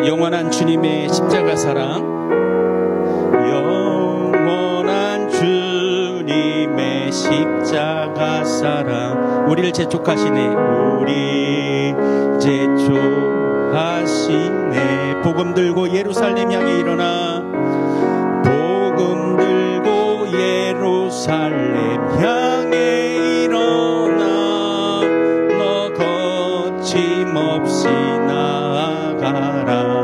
영원한 주님의 십자가 사랑, 영원한 주님의 십자가 사랑, 우리를 재촉하시네, 우리 재촉하시네. 복음 들고 예루살렘 향해 일어나, 복음 들고 예루살렘 향해 일어나, 너 거침없이 나아가라.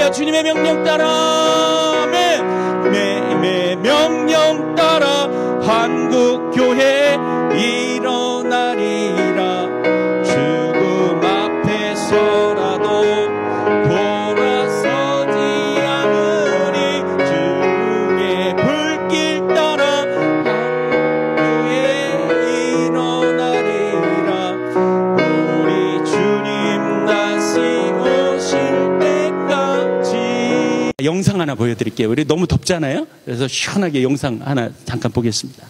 주님의 명령 따라, 명령 따라 한국교회 일어나리라. 죽음 앞에서라도 돌아서지 않으리. 주의 불길 따라 한국교회 일어나리라. 우리 주님 다시 오실 때까지. 영상 하나 보여드릴게요. 우리 너무 덥잖아요. 그래서 시원하게 영상 하나 잠깐 보겠습니다.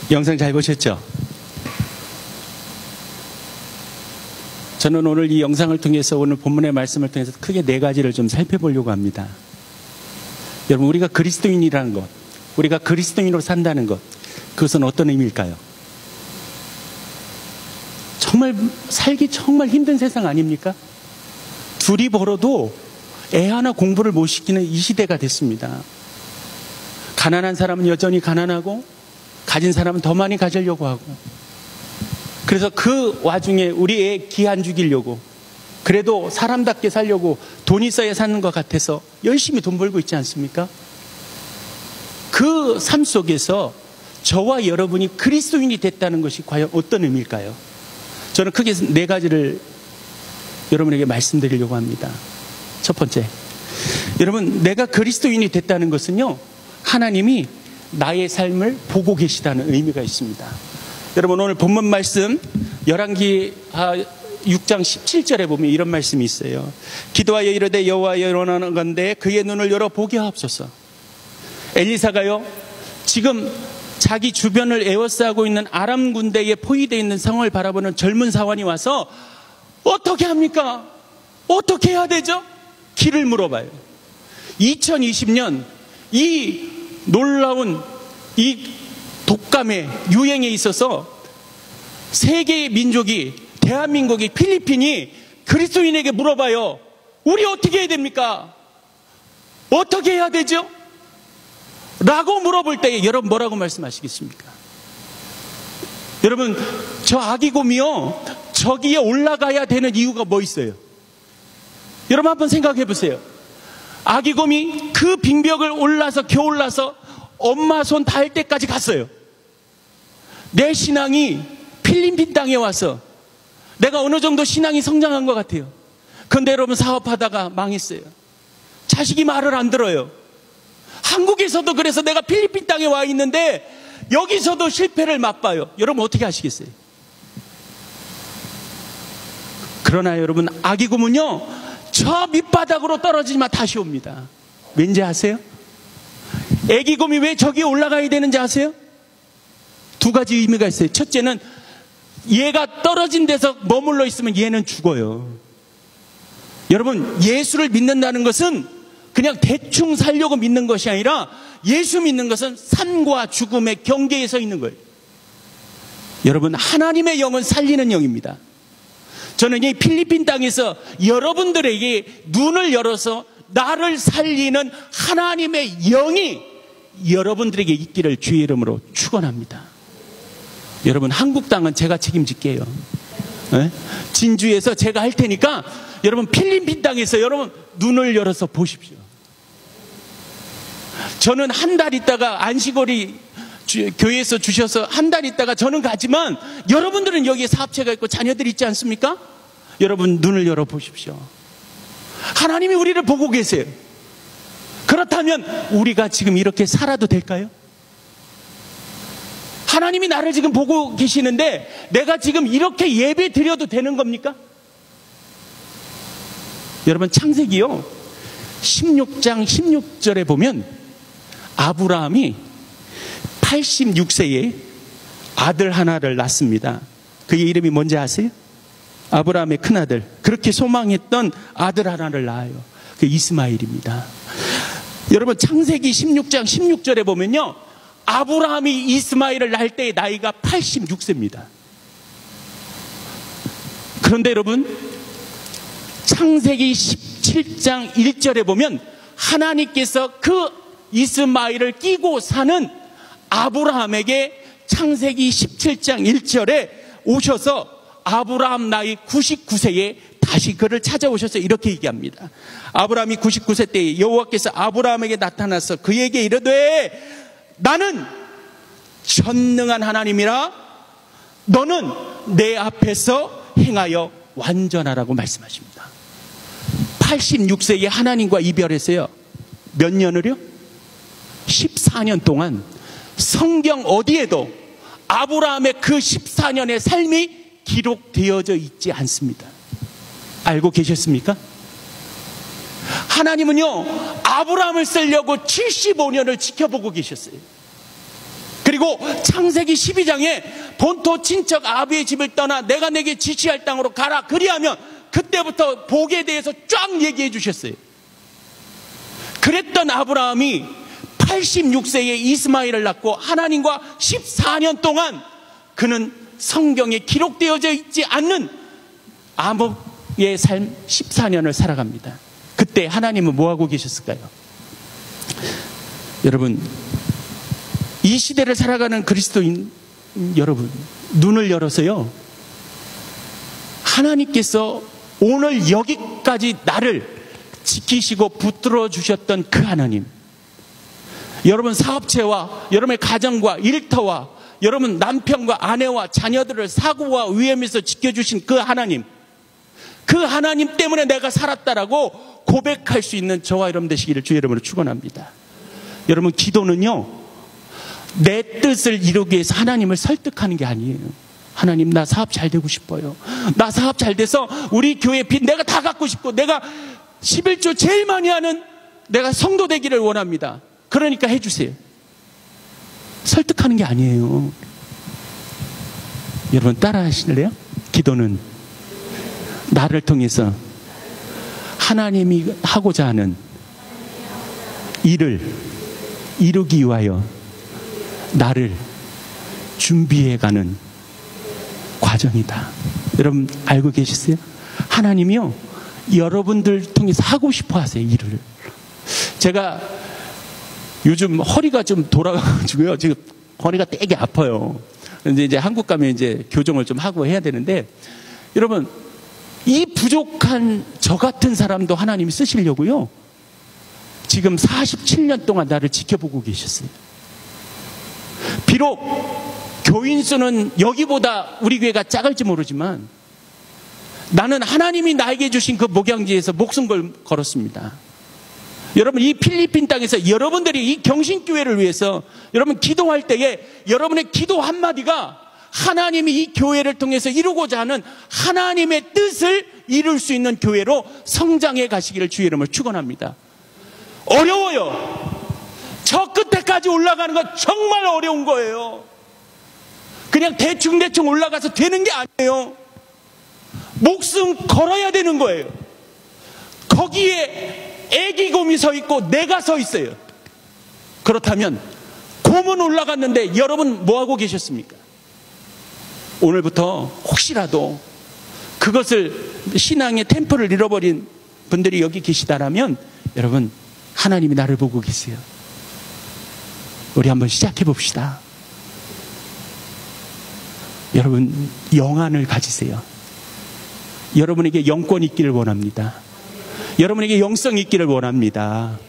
영상 잘 보셨죠? 저는 오늘 이 영상을 통해서, 오늘 본문의 말씀을 통해서 크게 네 가지를 좀 살펴보려고 합니다. 여러분, 우리가 그리스도인이라는 것, 우리가 그리스도인으로 산다는 것, 그것은 어떤 의미일까요? 정말 살기 정말 힘든 세상 아닙니까? 둘이 벌어도 애 하나 공부를 못 시키는 이 시대가 됐습니다. 가난한 사람은 여전히 가난하고 가진 사람은 더 많이 가지려고 하고, 그래서 그 와중에 우리 애 기 안 죽이려고, 그래도 사람답게 살려고 돈 있어야 사는 것 같아서 열심히 돈 벌고 있지 않습니까? 그 삶 속에서 저와 여러분이 그리스도인이 됐다는 것이 과연 어떤 의미일까요? 저는 크게 4가지를 여러분에게 말씀드리려고 합니다. 첫 번째, 여러분, 내가 그리스도인이 됐다는 것은요, 하나님이 나의 삶을 보고 계시다는 의미가 있습니다. 여러분, 오늘 본문 말씀 열왕기 6장 17절에 보면 이런 말씀이 있어요. 기도하여 이르되 여호와여 원하는 건대 그의 눈을 열어 보게 하옵소서. 엘리사가요, 지금 자기 주변을 에워싸고 있는 아람 군대에 포위되어 있는 상황을 바라보는 젊은 사원이 와서 어떻게 합니까? 어떻게 해야 되죠? 길을 물어봐요. 2020년 이 놀라운 이 독감의 유행에 있어서 세계의 민족이, 대한민국이, 필리핀이 그리스도인에게 물어봐요. 우리 어떻게 해야 됩니까? 어떻게 해야 되죠? 라고 물어볼 때에 여러분 뭐라고 말씀하시겠습니까? 여러분, 저 아기곰이요, 저기에 올라가야 되는 이유가 뭐 있어요? 여러분 한번 생각해 보세요. 아기곰이 그 빙벽을 올라서 엄마 손 닿을 때까지 갔어요. 내 신앙이 필리핀 땅에 와서 내가 어느 정도 신앙이 성장한 것 같아요. 그런데 여러분, 사업하다가 망했어요. 자식이 말을 안 들어요. 한국에서도 그래서 내가 필리핀 땅에 와 있는데 여기서도 실패를 맛봐요. 여러분 어떻게 하시겠어요? 그러나 여러분, 아기곰은요, 저 밑바닥으로 떨어지지만 다시 옵니다. 왠지 아세요? 아기곰이 왜 저기에 올라가야 되는지 아세요? 2가지 의미가 있어요. 첫째는 얘가 떨어진 데서 머물러 있으면 얘는 죽어요. 여러분, 예수를 믿는다는 것은 그냥 대충 살려고 믿는 것이 아니라 예수 믿는 것은 삶과 죽음의 경계에 서 있는 거예요. 여러분, 하나님의 영은 살리는 영입니다. 저는 이 필리핀 땅에서 여러분들에게 눈을 열어서 나를 살리는 하나님의 영이 여러분들에게 있기를 주의 이름으로 축원합니다. 여러분, 한국 땅은 제가 책임질게요. 네? 진주에서 제가 할 테니까 여러분, 필리핀 땅에서 여러분 눈을 열어서 보십시오. 저는 한 달 있다가 안식월이 교회에서 주셔서 한 달 있다가 저는 가지만 여러분들은 여기에 사업체가 있고 자녀들이 있지 않습니까? 여러분 눈을 열어 보십시오. 하나님이 우리를 보고 계세요. 그렇다면 우리가 지금 이렇게 살아도 될까요? 하나님이 나를 지금 보고 계시는데 내가 지금 이렇게 예배 드려도 되는 겁니까? 여러분, 창세기요 16장 16절에 보면 아브라함이 86세에 아들 하나를 낳습니다. 그의 이름이 뭔지 아세요? 아브라함의 큰아들, 그렇게 소망했던 아들 하나를 낳아요. 그 이스마엘입니다. 여러분, 창세기 16장 16절에 보면요, 아브라함이 이스마엘을 낳을 때의 나이가 86세입니다. 그런데 여러분, 창세기 17장 1절에 보면 하나님께서 그 이스마엘을 끼고 사는 아브라함에게 창세기 17장 1절에 오셔서 아브라함 나이 99세에 다시 그를 찾아오셔서 이렇게 얘기합니다. 아브라함이 99세 때에 여호와께서 아브라함에게 나타나서 그에게 이르되 나는 전능한 하나님이라 너는 내 앞에서 행하여 완전하라고 말씀하십니다. 86세에 하나님과 이별했어요. 몇 년을요? 14년 동안 성경 어디에도 아브라함의 그 14년의 삶이 기록되어져 있지 않습니다. 알고 계셨습니까? 하나님은요, 아브라함을 쓰려고 75년을 지켜보고 계셨어요. 그리고 창세기 12장에 본토 친척 아비의 집을 떠나 내가 내게 지시할 땅으로 가라 그리하면 그때부터 복에 대해서 쫙 얘기해 주셨어요. 그랬던 아브라함이 86세에 이스마엘을 낳고 하나님과 14년 그는 성경에 기록되어져 있지 않는 암흑의 삶 14년을 살아갑니다. 그때 하나님은 뭐하고 계셨을까요? 여러분, 이 시대를 살아가는 그리스도인 여러분, 눈을 열어서요, 하나님께서 오늘 여기까지 나를 지키시고 붙들어 주셨던 그 하나님, 여러분 사업체와 여러분의 가정과 일터와 여러분 남편과 아내와 자녀들을 사고와 위험에서 지켜주신 그 하나님, 그 하나님 때문에 내가 살았다라고 고백할 수 있는 저와 여러분 되시기를 주의 이름으로 축원합니다. 여러분, 기도는요, 내 뜻을 이루기 위해서 하나님을 설득하는 게 아니에요. 하나님, 나 사업 잘 되고 싶어요. 나 사업 잘 돼서 우리 교회 빚 내가 다 갚고 싶고, 내가 11조 제일 많이 하는 내가 성도 되기를 원합니다. 그러니까 해주세요. 설득하는 게 아니에요. 여러분, 따라 하실래요? 기도는 나를 통해서 하나님이 하고자 하는 일을 이루기 위하여 나를 준비해가는 과정이다. 여러분 알고 계시세요? 하나님이요, 여러분들 통해서 하고 싶어 하세요, 일을. 제가 요즘 허리가 좀 돌아가지고요, 지금 허리가 되게 아파요. 근데 이제 한국 가면 이제 교정을 좀 하고 해야 되는데, 여러분, 이 부족한 저 같은 사람도 하나님이 쓰시려고요, 지금 47년 동안 나를 지켜보고 계셨어요. 비록 교인 수는 여기보다 우리 교회가 작을지 모르지만 나는 하나님이 나에게 주신 그 목양지에서 목숨 걸었습니다. 여러분, 이 필리핀 땅에서 여러분들이 이 경신교회를 위해서 여러분 기도할 때에 여러분의 기도 한마디가 하나님이 이 교회를 통해서 이루고자 하는 하나님의 뜻을 이룰 수 있는 교회로 성장해 가시기를 주의 이름으로 축원합니다. 어려워요. 저 끝에까지 올라가는 건 정말 어려운 거예요. 그냥 대충 올라가서 되는 게 아니에요. 목숨 걸어야 되는 거예요. 거기에 애기 곰이 서 있고 내가 서 있어요. 그렇다면 곰은 올라갔는데 여러분 뭐하고 계셨습니까? 오늘부터 혹시라도 그것을 신앙의 템플을 잃어버린 분들이 여기 계시다라면 여러분, 하나님이 나를 보고 계세요. 우리 한번 시작해 봅시다. 여러분, 영안을 가지세요. 여러분에게 영권이 있기를 원합니다. 여러분에게 영성이 있기를 원합니다.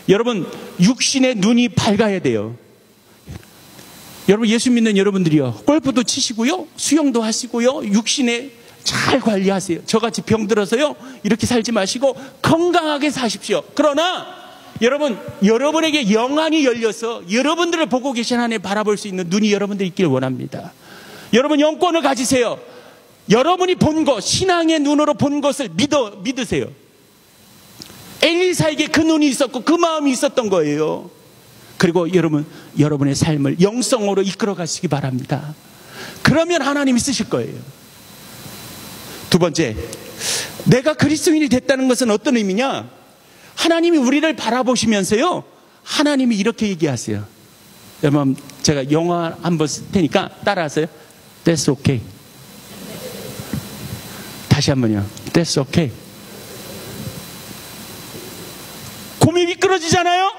여러분, 육신의 눈이 밝아야 돼요. 여러분, 예수 믿는 여러분들이요, 골프도 치시고요, 수영도 하시고요, 육신에 잘 관리하세요. 저같이 병들어서요 이렇게 살지 마시고 건강하게 사십시오. 그러나 여러분, 여러분에게 영안이 열려서 여러분들을 보고 계신 하나님 바라볼 수 있는 눈이 여러분들 있기를 원합니다. 여러분, 영권을 가지세요. 여러분이 본 것, 신앙의 눈으로 본 것을 믿으세요. 엘리사에게 그 눈이 있었고 그 마음이 있었던 거예요. 그리고 여러분의 삶을 영성으로 이끌어 가시기 바랍니다. 그러면 하나님이 쓰실 거예요. 두 번째, 내가 그리스도인이 됐다는 것은 어떤 의미냐? 하나님이 우리를 바라보시면서요, 하나님이 이렇게 얘기하세요. 여러분, 제가 영화 한번 쓸 테니까 따라하세요. That's okay. 다시 한번요. That's okay. 곰이 미끄러지잖아요?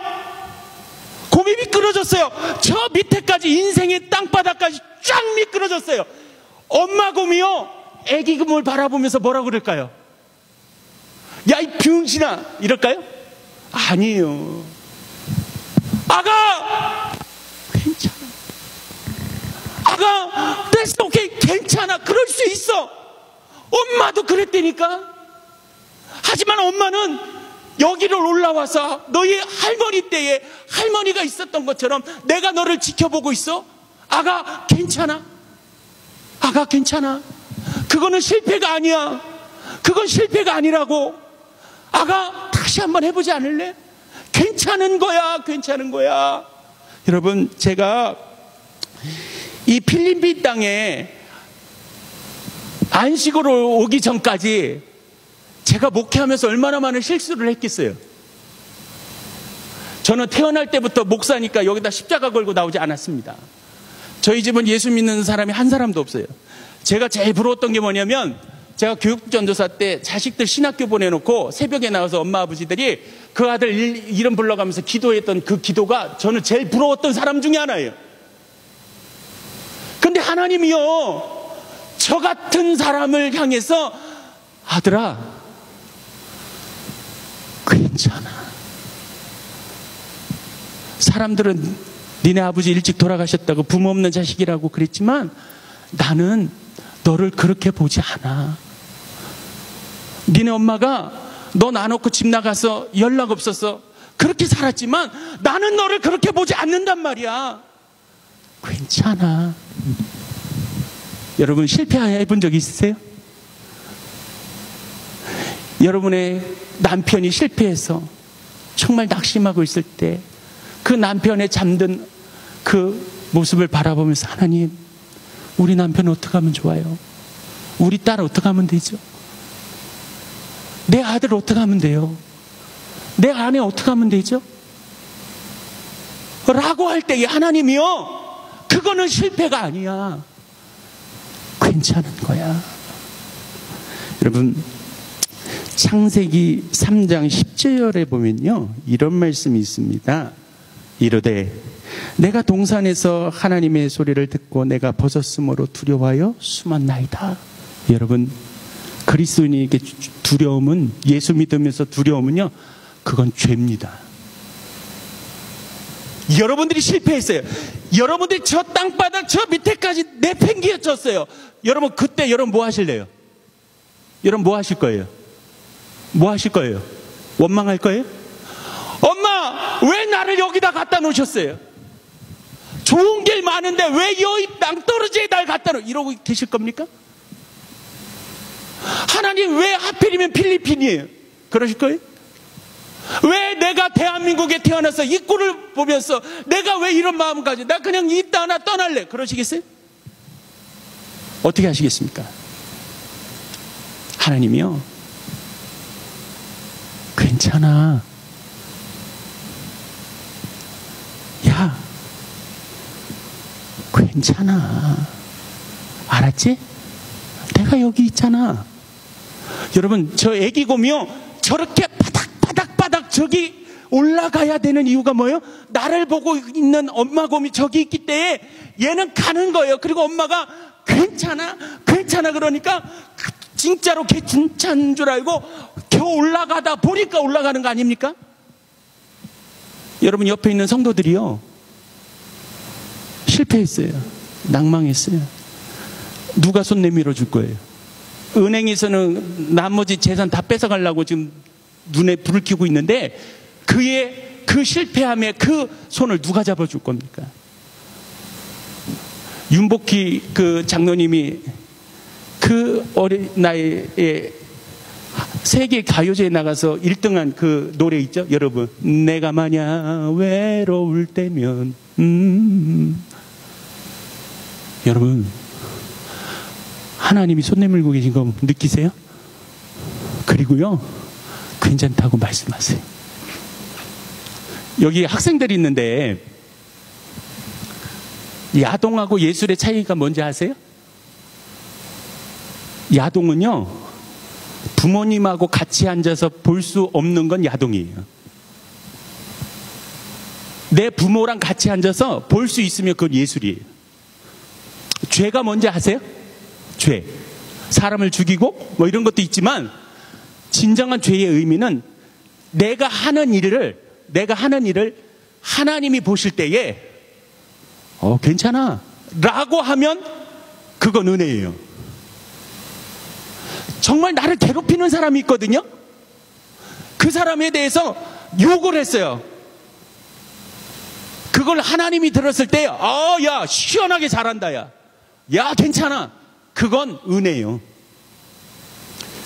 곰이 미끄러졌어요. 저 밑에까지, 인생의 땅바닥까지 쫙 미끄러졌어요. 엄마 곰이요, 애기 곰을 바라보면서 뭐라고 그럴까요? 야, 이 병신아, 이럴까요? 아니에요. 아가, 괜찮아. 아가, that's okay. 괜찮아. 그럴 수 있어. 엄마도 그랬다니까. 하지만 엄마는 여기를 올라와서 너희 할머니 때에 할머니가 있었던 것처럼 내가 너를 지켜보고 있어. 아가, 괜찮아. 아가, 괜찮아. 그거는 실패가 아니야. 그건 실패가 아니라고. 아가, 다시 한번 해보지 않을래? 괜찮은 거야. 괜찮은 거야. 여러분, 제가 이 필리핀 땅에 안식으로 오기 전까지 제가 목회하면서 얼마나 많은 실수를 했겠어요. 저는 태어날 때부터 목사니까 여기다 십자가 걸고 나오지 않았습니다. 저희 집은 예수 믿는 사람이 한 사람도 없어요. 제가 제일 부러웠던 게 뭐냐면, 제가 교육전도사 때 자식들 신학교 보내놓고 새벽에 나와서 엄마 아버지들이 그 아들 이름 불러가면서 기도했던 그 기도가 저는 제일 부러웠던 사람 중에 하나예요. 근데 하나님이요, 저 같은 사람을 향해서 아들아, 괜찮아. 사람들은 니네 아버지 일찍 돌아가셨다고 부모 없는 자식이라고 그랬지만 나는 너를 그렇게 보지 않아. 니네 엄마가 너 놔놓고 집 나가서 연락 없어서 그렇게 살았지만 나는 너를 그렇게 보지 않는단 말이야. 괜찮아. 여러분 실패해 본 적 있으세요? 여러분의 남편이 실패해서 정말 낙심하고 있을 때 그 남편의 잠든 그 모습을 바라보면서 하나님, 우리 남편 어떻게 하면 좋아요? 우리 딸 어떻게 하면 되죠? 내 아들 어떻게 하면 돼요? 내 아내 어떻게 하면 되죠? 라고 할 때에 하나님이요, 그거는 실패가 아니야. 괜찮은 거야. 여러분, 창세기 3장 10절에 보면요, 이런 말씀이 있습니다. 이르되 내가 동산에서 하나님의 소리를 듣고 내가 벗었으므로 두려워하여 숨었나이다. 여러분, 그리스도인에게 두려움은, 예수 믿으면서 두려움은요, 그건 죄입니다. 여러분들이 실패했어요. 여러분들이 저 땅바닥 저 밑에까지 내팽개쳤어요. 여러분, 그때 여러분 뭐 하실래요? 여러분 뭐 하실 거예요? 뭐 하실 거예요? 원망할 거예요? 엄마, 왜 나를 여기다 갖다 놓으셨어요? 좋은 길 많은데 왜 여기 낭떠러지에 날 갖다 놓으, 이러고 계실 겁니까? 하나님, 왜 하필이면 필리핀이에요? 그러실 거예요? 왜 내가 대한민국에 태어나서 이 꼴을 보면서 내가 왜 이런 마음을 가져? 나 그냥 이 땅 하나 떠날래. 그러시겠어요? 어떻게 하시겠습니까? 하나님이요, 괜찮아. 야, 괜찮아. 알았지? 내가 여기 있잖아. 여러분, 저 애기곰이요, 저렇게 바닥바닥 저기 올라가야 되는 이유가 뭐예요? 나를 보고 있는 엄마 곰이 저기 있기 때문에 얘는 가는 거예요. 그리고 엄마가 괜찮아 그러니까 진짜로 걔 괜찮은 줄 알고 겨우 올라가다 보니까 올라가는 거 아닙니까? 여러분, 옆에 있는 성도들이요, 실패했어요. 낭망했어요. 누가 손 내밀어 줄 거예요? 은행에서는 나머지 재산 다 뺏어가려고 지금 눈에 불을 켜고 있는데 그의 그 실패함에 그 손을 누가 잡아줄 겁니까? 윤복희 그 장로님이 그 어린 나이에 세계 가요제에 나가서 1등한 그 노래 있죠, 여러분. 내가 마냥 외로울 때면 여러분, 하나님이 손 내밀고 계신 거 느끼세요? 그리고요, 괜찮다고 말씀하세요. 여기 학생들이 있는데 야동하고 예술의 차이가 뭔지 아세요? 야동은요, 부모님하고 같이 앉아서 볼 수 없는 건 야동이에요. 내 부모랑 같이 앉아서 볼 수 있으면 그건 예술이에요. 죄가 뭔지 아세요? 죄. 사람을 죽이고 뭐 이런 것도 있지만 진정한 죄의 의미는 내가 하는 일을 하나님이 보실 때에 괜찮아 라고 하면 그건 은혜예요. 정말 나를 괴롭히는 사람이 있거든요. 그 사람에 대해서 욕을 했어요. 그걸 하나님이 들었을 때 야, 시원하게 잘한다, 야 괜찮아. 그건 은혜예요.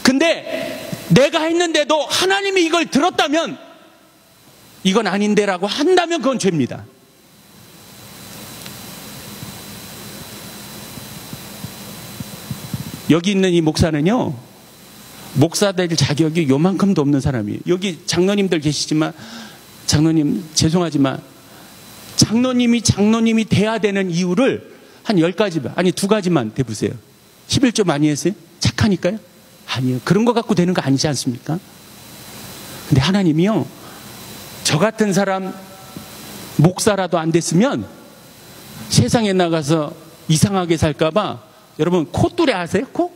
근데 내가 했는데도 하나님이 이걸 들었다면, 이건 아닌데라고 한다면 그건 죄입니다. 여기 있는 이 목사는요, 목사 될 자격이 요만큼도 없는 사람이에요. 여기 장로님들 계시지만 장로님 죄송하지만 장로님이 돼야 되는 이유를 한 10가지만, 아니 2가지만 대보세요. 11조 많이 했어요? 착하니까요? 아니요. 그런 거 갖고 되는 거 아니지 않습니까? 근데 하나님이요, 저 같은 사람 목사라도 안 됐으면 세상에 나가서 이상하게 살까봐, 여러분 콧뚜레 아세요? 코?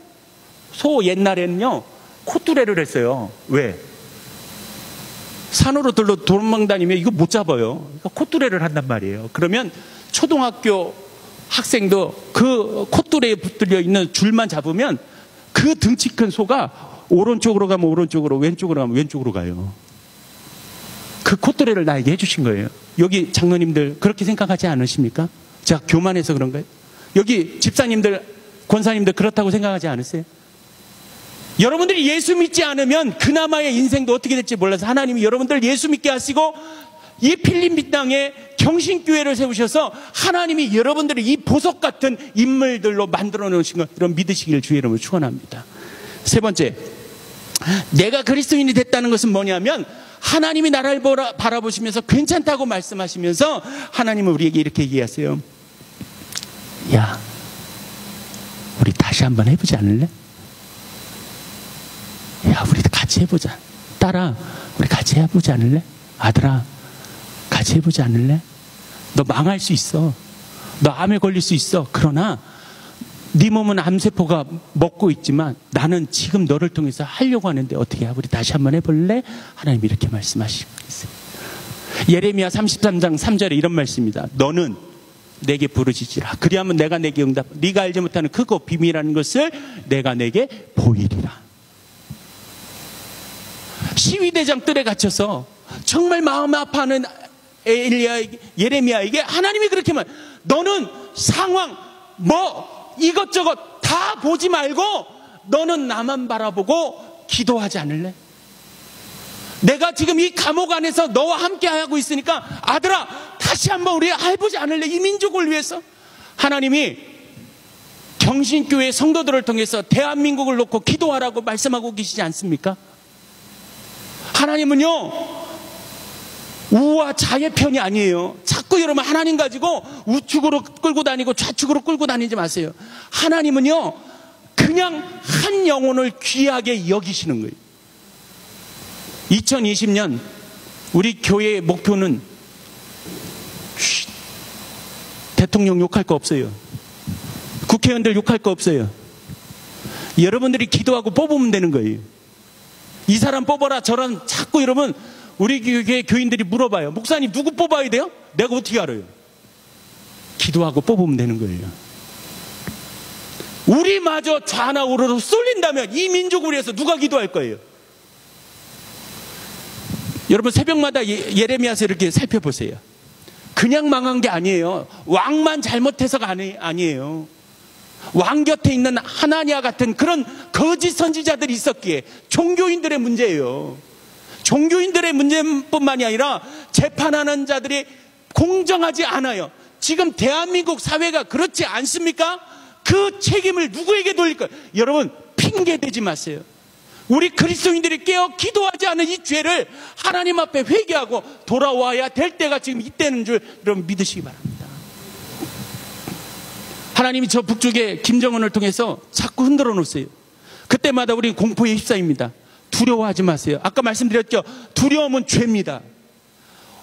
소 옛날에는요 콧뚜레를 했어요. 왜? 산으로 도망다니면 이거 못 잡아요. 그러니까 콧뚜레를 한단 말이에요. 그러면 초등학교 학생도 그 콧뚜레에 붙들려 있는 줄만 잡으면 그 등치 큰 소가 오른쪽으로 가면 오른쪽으로, 왼쪽으로 가면 왼쪽으로 가요. 그 콧뚜레를 나에게 해주신 거예요. 여기 장로님들 그렇게 생각하지 않으십니까? 제가 교만해서 그런가요? 여기 집사님들, 권사님들 그렇다고 생각하지 않으세요? 여러분들이 예수 믿지 않으면 그나마의 인생도 어떻게 될지 몰라서 하나님이 여러분들 예수 믿게 하시고 이 필립 땅에 경신교회를 세우셔서 하나님이 여러분들을 이 보석 같은 인물들로 만들어 놓으신 것, 이런 믿으시기를 주의 이름으로 축원합니다. 세 번째, 내가 그리스도인이 됐다는 것은 뭐냐면 하나님이 나를 바라보시면서 괜찮다고 말씀하시면서 하나님은 우리에게 이렇게 얘기하세요. 야, 우리 다시 한번 해보지 않을래? 야, 우리 같이 해보자. 딸아, 우리 같이 해보지 않을래? 아들아, 같이 해보지 않을래? 너 망할 수 있어. 너 암에 걸릴 수 있어. 그러나 네 몸은 암세포가 먹고 있지만 나는 지금 너를 통해서 하려고 하는데 어떻게 해? 우리 다시 한번 해볼래? 하나님이 이렇게 말씀하시고 있어요. 예레미야 33장 3절에 이런 말씀입니다. 너는 내게 부르짖으라. 그리하면 내가 내게 응답. 네가 알지 못하는 크고 비밀한 것을 내가 내게 보이리라. 시위대장 뜰에 갇혀서 정말 마음 아파하는 예레미야에게 하나님이 그렇게 말, 너는 상황 이것저것 다 보지 말고 너는 나만 바라보고 기도하지 않을래? 내가 지금 이 감옥 안에서 너와 함께 하고 있으니까 아들아, 다시 한번 우리 해보지 않을래? 이 민족을 위해서. 하나님이 경신교회 성도들을 통해서 대한민국을 놓고 기도하라고 말씀하고 계시지 않습니까? 하나님은요 우와 자의 편이 아니에요. 자꾸 여러분 하나님 가지고 우측으로 끌고 다니고 좌측으로 끌고 다니지 마세요. 하나님은요 그냥 한 영혼을 귀하게 여기시는 거예요. 2020년 우리 교회의 목표는 대통령 욕할 거 없어요. 국회의원들 욕할 거 없어요. 여러분들이 기도하고 뽑으면 되는 거예요. 이 사람 뽑아라 저런 자꾸 여러분 우리 교회 교인들이 물어봐요. 목사님 누구 뽑아야 돼요? 내가 어떻게 알아요? 기도하고 뽑으면 되는 거예요. 우리마저 좌나 우로로 쏠린다면 이 민족을 위해서 누가 기도할 거예요? 여러분 새벽마다 예레미야서 이렇게 살펴보세요. 그냥 망한 게 아니에요. 왕만 잘못해서가 아니에요. 왕 곁에 있는 하나니아 같은 그런 거짓 선지자들이 있었기에 종교인들의 문제예요. 종교인들의 문제뿐만이 아니라 재판하는 자들이 공정하지 않아요. 지금 대한민국 사회가 그렇지 않습니까? 그 책임을 누구에게 돌릴 거예요? 여러분 핑계 대지 마세요. 우리 그리스도인들이 깨어 기도하지 않은 이 죄를 하나님 앞에 회개하고 돌아와야 될 때가 지금 이때는 줄 여러분 믿으시기 바랍니다. 하나님이 저 북쪽에 김정은을 통해서 자꾸 흔들어 놓으세요. 그때마다 우리는 공포에 휩싸입니다. 두려워하지 마세요. 아까 말씀드렸죠. 두려움은 죄입니다.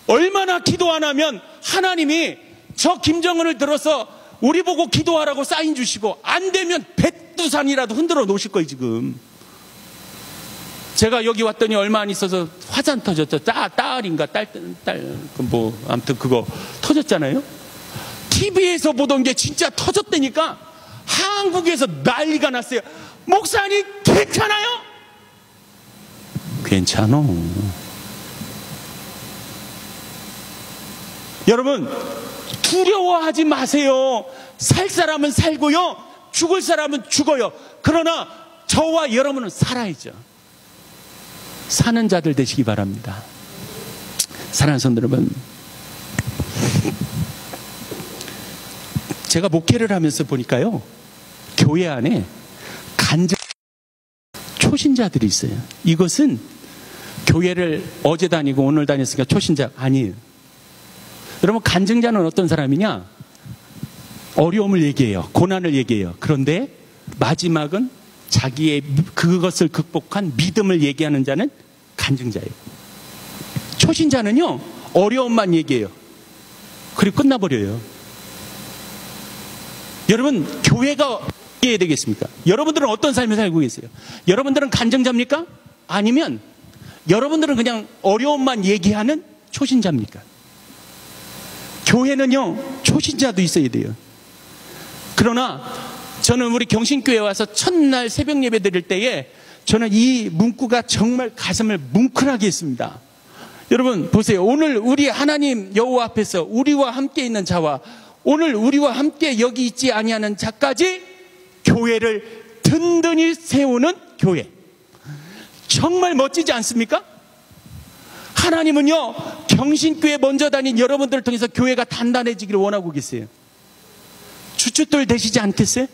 얼마나 기도 안 하면 하나님이 저 김정은을 들어서 우리 보고 기도하라고 사인 주시고 안 되면 백두산이라도 흔들어 놓으실 거예요 지금. 제가 여기 왔더니 얼마 안 있어서 화산 터졌죠. 딸인가 아무튼 그거 터졌잖아요. TV에서 보던 게 진짜 터졌다니까 한국에서 난리가 났어요. 목사님 괜찮아요? 괜찮아. 여러분 두려워하지 마세요. 살 사람은 살고요 죽을 사람은 죽어요. 그러나 저와 여러분은 살아야죠. 사는 자들 되시기 바랍니다. 사랑하는 성도 여러분, 제가 목회를 하면서 보니까요 교회 안에 간접 초신자들이 있어요. 이것은 교회를 어제 다니고 오늘 다녔으니까 초신자 아니에요. 여러분, 간증자는 어떤 사람이냐? 어려움을 얘기해요. 고난을 얘기해요. 그런데 마지막은 자기의 그것을 극복한 믿음을 얘기하는 자는 간증자예요. 초신자는요, 어려움만 얘기해요. 그리고 끝나버려요. 여러분, 교회가 어떻게 해야 되겠습니까? 여러분들은 어떤 삶을 살고 계세요? 여러분들은 간증자입니까? 아니면 여러분들은 그냥 어려움만 얘기하는 초신자입니까? 교회는요, 초신자도 있어야 돼요. 그러나 저는 우리 경신교회에 와서 첫날 새벽 예배 드릴 때에 저는 이 문구가 정말 가슴을 뭉클하게 했습니다. 여러분 보세요. 오늘 우리 하나님 여호와 앞에서 우리와 함께 있는 자와 오늘 우리와 함께 여기 있지 아니하는 자까지 교회를 든든히 세우는 교회. 정말 멋지지 않습니까? 하나님은요, 경신교회 먼저 다닌 여러분들을 통해서 교회가 단단해지기를 원하고 계세요. 주춧돌 되시지 않겠어요?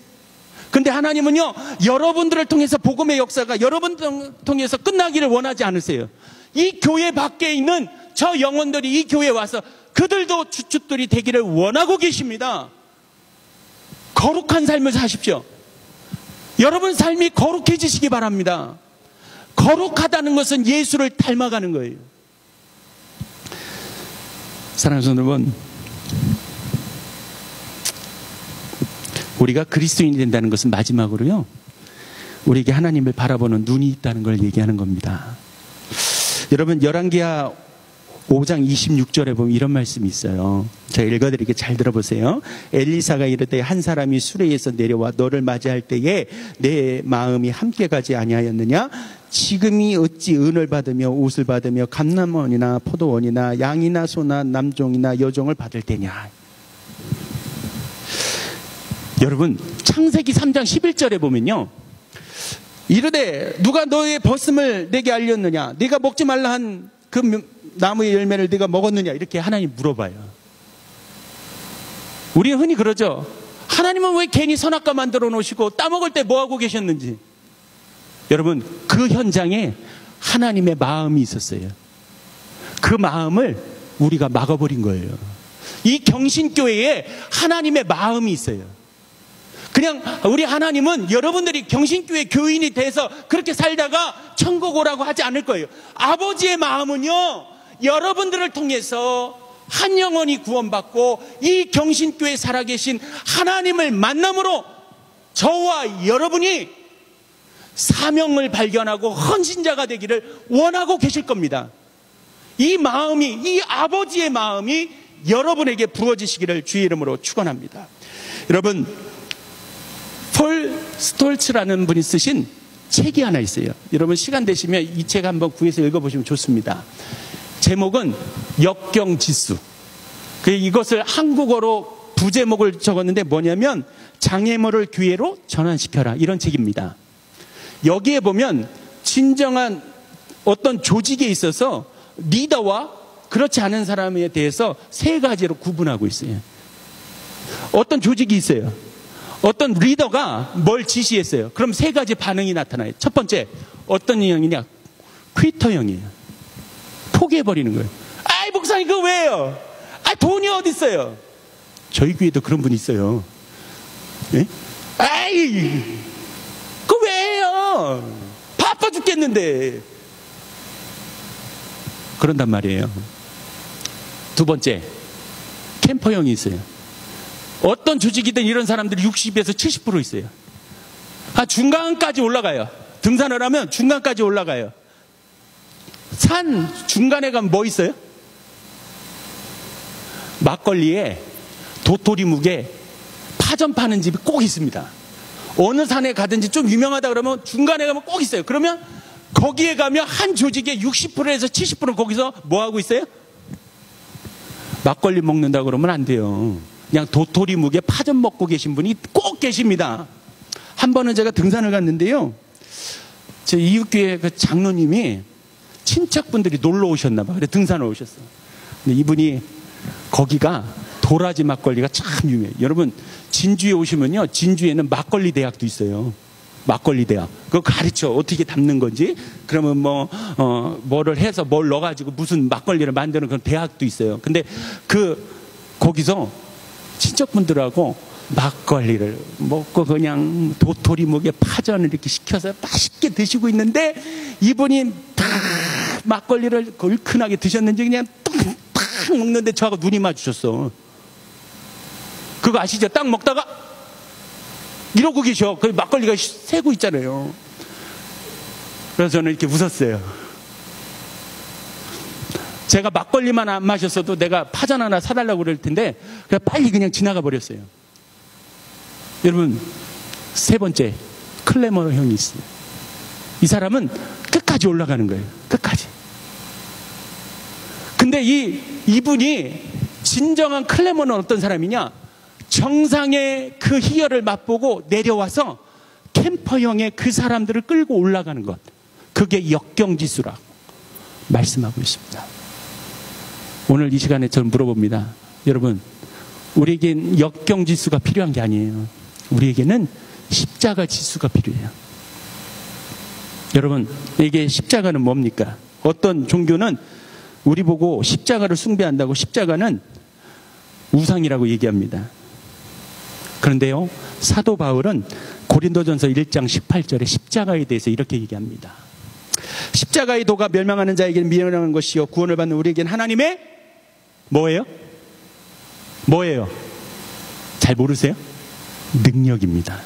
근데 하나님은요, 여러분들을 통해서 복음의 역사가 여러분들을 통해서 끝나기를 원하지 않으세요. 이 교회 밖에 있는 저 영혼들이 이 교회에 와서 그들도 주춧돌이 되기를 원하고 계십니다. 거룩한 삶을 사십시오. 여러분 삶이 거룩해지시기 바랍니다. 거룩하다는 것은 예수를 닮아가는 거예요. 사랑하는 성도 여러분, 우리가 그리스도인이 된다는 것은 마지막으로요, 우리에게 하나님을 바라보는 눈이 있다는 걸 얘기하는 겁니다. 여러분, 열왕기하 5장 26절에 보면 이런 말씀이 있어요. 제가 읽어드릴게요. 잘 들어보세요. 엘리사가 이르되 한 사람이 수레에서 내려와 너를 맞이할 때에 내 마음이 함께 가지 아니하였느냐? 지금이 어찌 은을 받으며 옷을 받으며 감람원이나 포도원이나 양이나 소나 남종이나 여종을 받을 때냐? 여러분, 창세기 3장 11절에 보면요, 이르되 누가 너의 벗음을 내게 알렸느냐? 네가 먹지 말라 한 그 나무의 열매를 네가 먹었느냐? 이렇게 하나님 물어봐요. 우리는 흔히 그러죠. 하나님은 왜 괜히 선악과 만들어 놓으시고 따먹을 때 뭐하고 계셨는지. 여러분, 그 현장에 하나님의 마음이 있었어요. 그 마음을 우리가 막아버린 거예요. 이 경신교회에 하나님의 마음이 있어요. 그냥 우리 하나님은 여러분들이 경신교회 교인이 돼서 그렇게 살다가 천국 오라고 하지 않을 거예요. 아버지의 마음은요, 여러분들을 통해서 한 영혼이 구원받고 이 경신교회에 살아계신 하나님을 만남으로 저와 여러분이 사명을 발견하고 헌신자가 되기를 원하고 계실 겁니다. 이 마음이, 이 아버지의 마음이 여러분에게 부어지시기를 주의 이름으로 축원합니다. 여러분, 폴 스톨츠라는 분이 쓰신 책이 하나 있어요. 여러분 시간 되시면 이 책 한번 구해서 읽어보시면 좋습니다. 제목은 역경지수. 이것을 한국어로 부제목을 적었는데 뭐냐면 장애물을 기회로 전환시켜라, 이런 책입니다. 여기에 보면 진정한 어떤 조직에 있어서 리더와 그렇지 않은 사람에 대해서 세 가지로 구분하고 있어요. 어떤 조직이 있어요. 어떤 리더가 뭘 지시했어요. 그럼 세 가지 반응이 나타나요. 첫 번째, 어떤 형이냐? 퀴터형이에요. 포기해버리는 거예요. 아이, 목사님 그거 왜요? 아, 돈이 어디 있어요? 저희 교회도 그런 분이 있어요. 예? 아이, 그거 왜요? 바빠 죽겠는데. 그런단 말이에요. 두 번째, 캠퍼형이 있어요. 어떤 조직이든 이런 사람들이 60에서 70% 있어요. 중간까지 올라가요. 등산을 하면 중간까지 올라가요. 산 중간에 가면 뭐 있어요? 막걸리에 도토리 묵에 파전 파는 집이 꼭 있습니다. 어느 산에 가든지 좀 유명하다 그러면 중간에 가면 꼭 있어요. 그러면 거기에 가면 한 조직의 60%에서 70%는 거기서 뭐 하고 있어요? 막걸리 먹는다 그러면 안 돼요. 그냥 도토리 묵에 파전 먹고 계신 분이 꼭 계십니다. 한 번은 제가 등산을 갔는데요, 제 이웃교회 그 장로님이 친척분들이 놀러 오셨나 봐. 그래 등산을 오셨어. 근데 이분이 거기가 도라지 막걸리가 참 유명해요. 여러분 진주에 오시면요, 진주에는 막걸리 대학도 있어요. 막걸리 대학. 그거 가르쳐. 어떻게 담는 건지. 그러면 뭐를 해서 뭘 넣어가지고 무슨 막걸리를 만드는 그런 대학도 있어요. 근데 거기서 친척분들하고 막걸리를 먹고 그냥 도토리묵에 파전을 이렇게 시켜서 맛있게 드시고 있는데 이분이 다 막걸리를 얼큰하게 드셨는지 그냥 딱 먹는데 저하고 눈이 마주쳤어. 그거 아시죠? 딱 먹다가 이러고 계셔. 그 막걸리가 새고 있잖아요. 그래서 저는 이렇게 웃었어요. 제가 막걸리만 안 마셨어도 내가 파전 하나 사달라고 그럴 텐데 그냥 빨리 그냥 지나가 버렸어요. 여러분, 세 번째 클레머 형이 있어요. 이 사람은 끝까지 올라가는 거예요. 끝까지. 근데 이분이 진정한 클레머는 어떤 사람이냐? 정상의 그 희열을 맛보고 내려와서 캠퍼형의 그 사람들을 끌고 올라가는 것. 그게 역경지수라고 말씀하고 있습니다. 오늘 이 시간에 저는 물어봅니다. 여러분, 우리에겐 역경지수가 필요한 게 아니에요. 우리에게는 십자가 지수가 필요해요. 여러분, 이게 십자가는 뭡니까? 어떤 종교는 우리 보고 십자가를 숭배한다고 십자가는 우상이라고 얘기합니다. 그런데요, 사도 바울은 고린도전서 1장 18절에 십자가에 대해서 이렇게 얘기합니다. 십자가의 도가 멸망하는 자에게는 미련한 것이요 구원을 받는 우리에게는 하나님의 뭐예요? 뭐예요? 잘 모르세요? 능력입니다.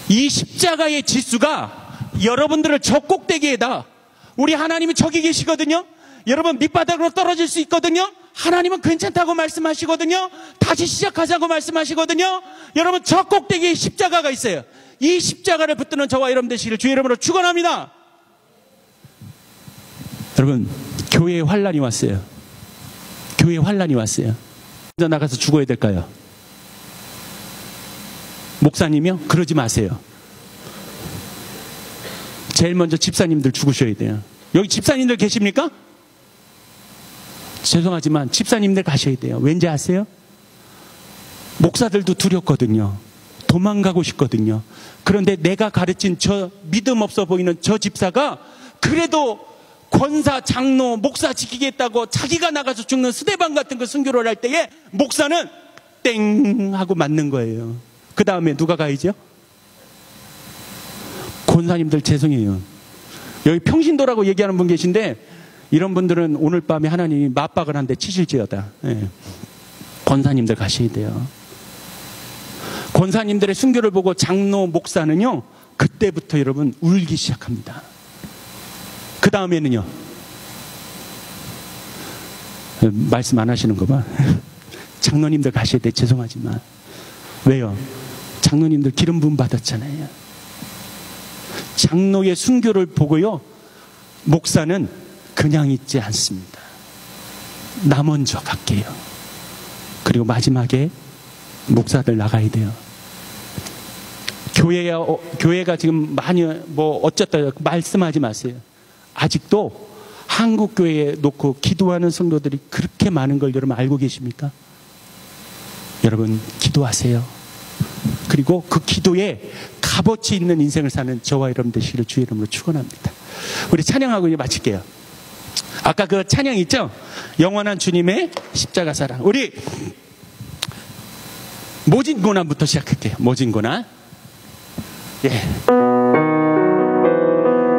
이 십자가의 지수가 여러분들을 저 꼭대기에다, 우리 하나님이 저기 계시거든요. 여러분 밑바닥으로 떨어질 수 있거든요. 하나님은 괜찮다고 말씀하시거든요. 다시 시작하자고 말씀하시거든요. 여러분 저 꼭대기에 십자가가 있어요. 이 십자가를 붙드는 저와 여러분 되시기를 주의 이름으로 축원합니다. 여러분, 교회에 환란이 왔어요. 교회에 환란이 왔어요. 먼저 나가서 죽어야 될까요? 목사님이요? 그러지 마세요. 제일 먼저 집사님들 죽으셔야 돼요. 여기 집사님들 계십니까? 죄송하지만 집사님들 가셔야 돼요. 왠지 아세요? 목사들도 두렵거든요. 도망가고 싶거든요. 그런데 내가 가르친 저 믿음 없어 보이는 저 집사가 그래도 권사, 장로, 목사 지키겠다고 자기가 나가서 죽는 스데반 같은 거 순교를 할 때에 목사는 땡 하고 맞는 거예요. 그 다음에 누가 가야죠? 권사님들 죄송해요. 여기 평신도라고 얘기하는 분 계신데 이런 분들은 오늘 밤에 하나님이 맞박을 한 대 치실지어다. 예. 권사님들 가셔야 돼요. 권사님들의 순교를 보고 장로, 목사는요, 그때부터 여러분 울기 시작합니다. 그 다음에는요, 말씀 안 하시는 거 봐. 장로님들 가셔야 돼. 죄송하지만. 왜요? 장로님들 기름 부음 받았잖아요. 장로의 순교를 보고요, 목사는 그냥 있지 않습니다. 나 먼저 갈게요. 그리고 마지막에 목사들 나가야 돼요. 교회가 지금 많이 어쨌다 말씀하지 마세요. 아직도 한국 교회에 놓고 기도하는 성도들이 그렇게 많은 걸 여러분 알고 계십니까? 여러분 기도하세요. 그리고 그 기도에 값어치 있는 인생을 사는 저와 여러분 되시기를 주의 이름으로 축원합니다. 우리 찬양하고 이제 마칠게요. 아까 그 찬양 있죠? 영원한 주님의 십자가 사랑. 우리 모진 고난부터 시작할게요. 모진 고난. 예.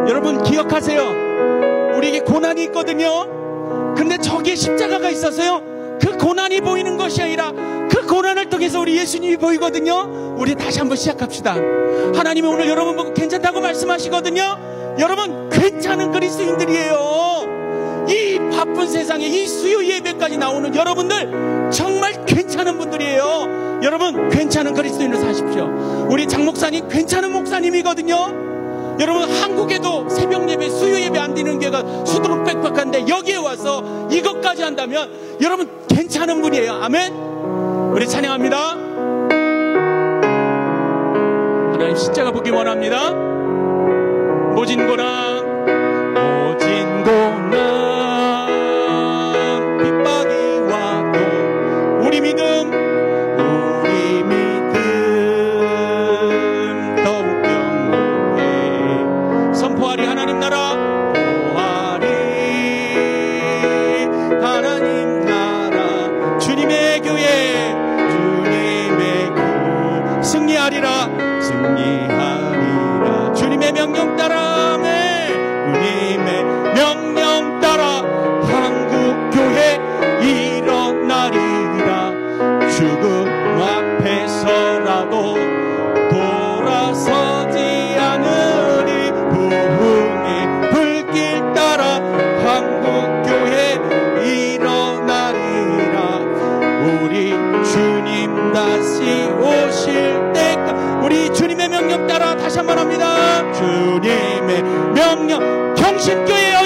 여러분 기억하세요. 우리에게 고난이 있거든요. 근데 저기에 십자가가 있어서요, 그 고난이 보이는 것이 아니라 그 고난을 통해서 우리 예수님이 보이거든요. 우리 다시 한번 시작합시다. 하나님이 오늘 여러분 보고 괜찮다고 말씀하시거든요. 여러분 괜찮은 그리스도인들이에요. 이 바쁜 세상에 이 수요 예배까지 나오는 여러분들 정말 괜찮은 분들이에요. 여러분 괜찮은 그리스도인으로 사십시오. 우리 장 목사님 괜찮은 목사님이거든요. 여러분 한국에도 새벽 예배, 수요 예배 안 드리는 교회가 수두룩 빽빽한데 여기에 와서 이것까지 한다면 여러분 괜찮은 분이에요. 아멘. 우리 찬양합니다. 하나님 십자가 보기 원합니다. 모진 고난, 모진 고난, 핍박이 와도 우리 믿음, 더 승리하리라. 주님의 명령 따라, 주님의 명령 따라 한국교회 일어나리라. 죽음 앞에서라도 돌아서지 않으리. 부흥의 불길 따라 한국교회 일어나리라. 우리 주님 다시 오실 때까지. 우리 주님의 명령 따라 다시 한번 합니다. 주님의 명령, 경신교회여